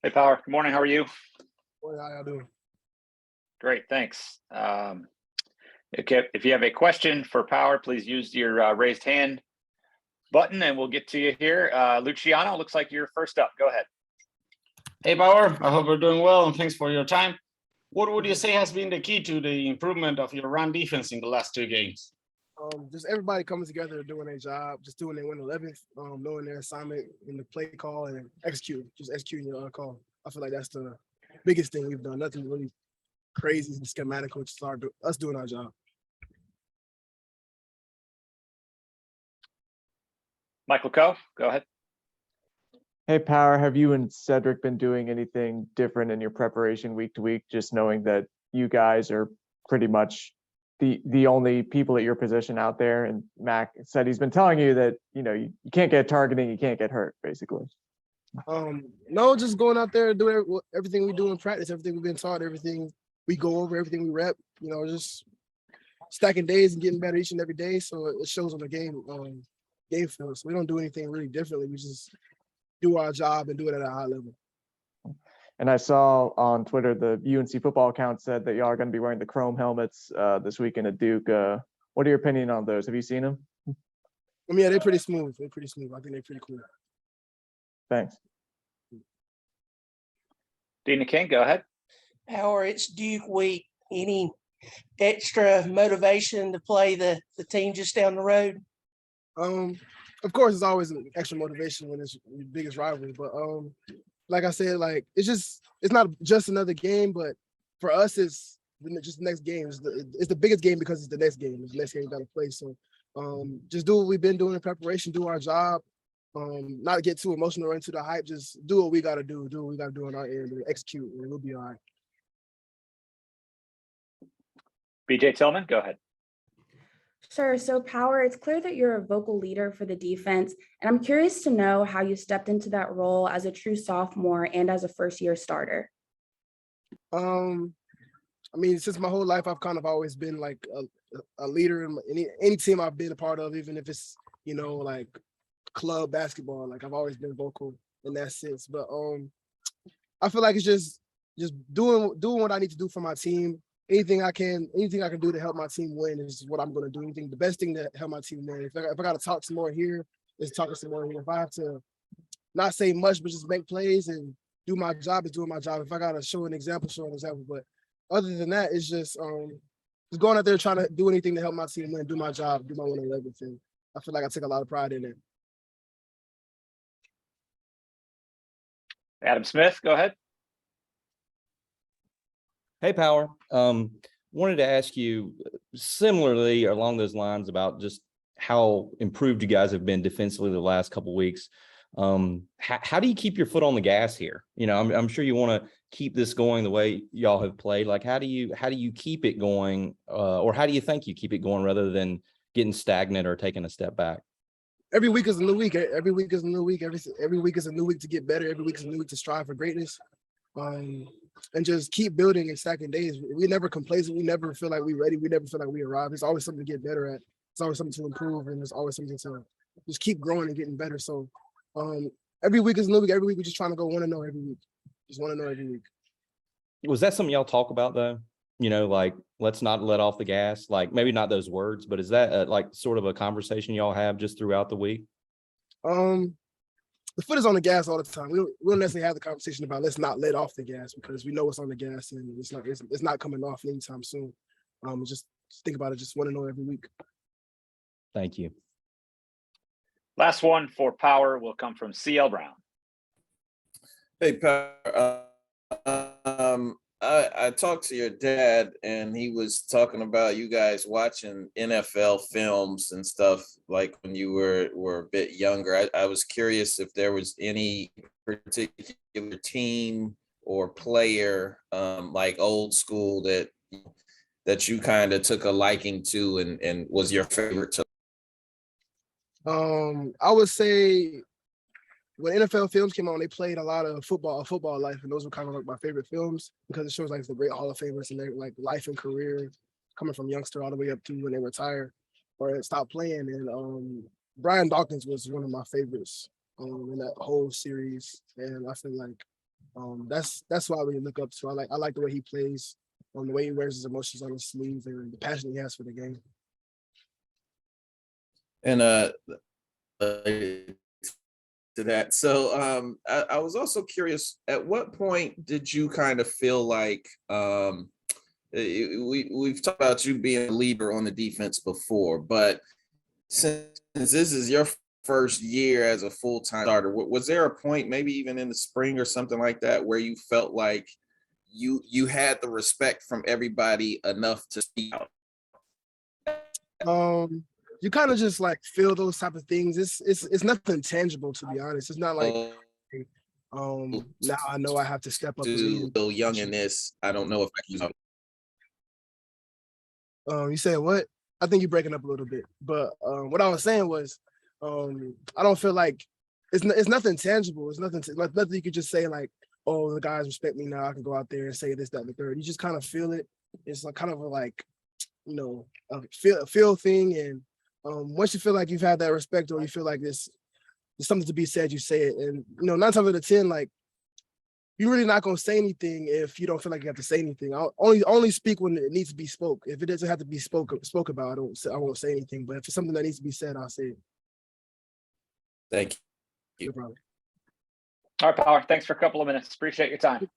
Hey, Power. Good morning. How are you? Boy, how y'all doing? Great, thanks. Okay, if you have a question for Power, please use your raised hand button and we'll get to you here. Luciano, looks like you're first up. Go ahead. Hey, Power. I hope you're doing well and thanks for your time. What would you say has been the key to the improvement of your run defense in the last two games? Just everybody coming together, doing their job, just doing their 1/11th, knowing their assignment in the play call and just executing your call. I feel like that's the biggest thing we've done. Nothing really crazy and schematical, just us doing our job. Michael Coe, go ahead. Hey, Power, have you and Cedric been doing anything different in your preparation week to week, just knowing that you guys are pretty much the only people at your position out there? And Mac said he's been telling you that, you can't get targeting, you can't get hurt, basically. No, just going out there, doing everything we do in practice, everything we've been taught, everything we go over, everything we rep, just stacking days and getting better each and every day. So it shows on the game field. So we don't do anything really differently. We just do our job and do it at a high level. And I saw on Twitter the UNC football account said that y'all are going to be wearing the chrome helmets this weekend at Duke. What are your opinion on those? Have you seen them? Yeah, they're pretty smooth. I think they're pretty cool. Thanks. Dina King, go ahead. Power, it's Duke week. Any extra motivation to play the team just down the road? Of course, it's always an extra motivation when it's your biggest rivalry. But like I said, it's not just another game, but for us, it's just the next game. It's the biggest game because it's the next game. It's the next game we got to play. So just do what we've been doing in preparation, do our job, not get too emotional or into the hype. Just do what we got to do what we got to do on our end, and execute, and we'll be all right. BJ Tillman, go ahead. Sure. So Power, it's clear that you're a vocal leader for the defense, and I'm curious to know how you stepped into that role as a true sophomore and as a first-year starter. Since my whole life, I've kind of always been like a leader in any team I've been a part of, even if it's, like club basketball. Like I've always been vocal in that sense. But I feel like it's just doing what I need to do for my team. Anything I can do to help my team win is what I'm going to do. The best thing to help my team win. If I got to talk some more here, is talking some more here. If I have to not say much, but just make plays and do my job, is doing my job. If I got to show an example. But other than that, it's just going out there trying to do anything to help my team win, do my job, do my 1/11 thing. I feel like I take a lot of pride in it. Adam Smith, go ahead. Hey, Power. Wanted to ask you similarly along those lines about just how improved you guys have been defensively the last couple of weeks. How do you keep your foot on the gas here? I'm sure you want to keep this going the way y'all have played. Like, how do you keep it going, or how do you think you keep it going rather than getting stagnant or taking a step back? Every week is a new week. Every week is a new week. Every week is a new week to get better. Every week is a new week to strive for greatness. And just keep building and stacking days. We never complacent. We never feel like we're ready. We never feel like we arrive. It's always something to get better at. It's always something to improve, and there's always something to just keep growing and getting better. So every week is a new week. Every week we're just trying to go 1-0 every week. Just 1-0 every week. Was that something y'all talk about though? Like, let's not let off the gas. Like, maybe not those words, but is that like sort of a conversation y'all have just throughout the week? The foot is on the gas all the time. We don't necessarily have the conversation about let's not let off the gas, because we know it's on the gas and it's not coming off anytime soon. Just think about it. Just 1-0 every week. Thank you. Last one for Power will come from CL Brown. Hey, Power. I talked to your dad, and he was talking about you guys watching NFL films and stuff like when you were a bit younger. I was curious if there was any particular team or player, like old school, that you kind of took a liking to and was your favorite to. I would say when NFL films came on, they played a lot of football life, and those were kind of like my favorite films because it shows like the great Hall of Famers and their like life and career, coming from youngster all the way up to when they retire or stop playing. And Brian Dawkins was one of my favorites in that whole series, and I feel like That's why I really look up to. I like the way he plays, the way he wears his emotions on his sleeve, and the passion he has for the game. And to that. So I was also curious, at what point did you kind of feel like we've talked about you being a leader on the defense before, but since this is your first year as a full-time starter, was there a point, maybe even in the spring or something like that, where you felt like you had the respect from everybody enough to speak out? You kind of just like feel those type of things. It's nothing tangible, to be honest. It's not like now I know I have to step up. Still young in this, I don't know if I can. You said what? I think you're breaking up a little bit, but what I was saying was, I don't feel like it's nothing tangible. It's nothing like nothing you could just say like, oh, the guys respect me now. I can go out there and say this, that, and the third. You just kind of feel it. It's like kind of like, a feel thing. And once you feel like you've had that respect, or you feel like there's something to be said, you say it. And 9 times out of 10, like, you're really not gonna say anything if you don't feel like you have to say anything. I'll only speak when it needs to be spoke. If it doesn't have to be spoke about, I won't say anything. But if it's something that needs to be said, I'll say it. Thank you. No problem. All right, Power. Thanks for a couple of minutes. Appreciate your time.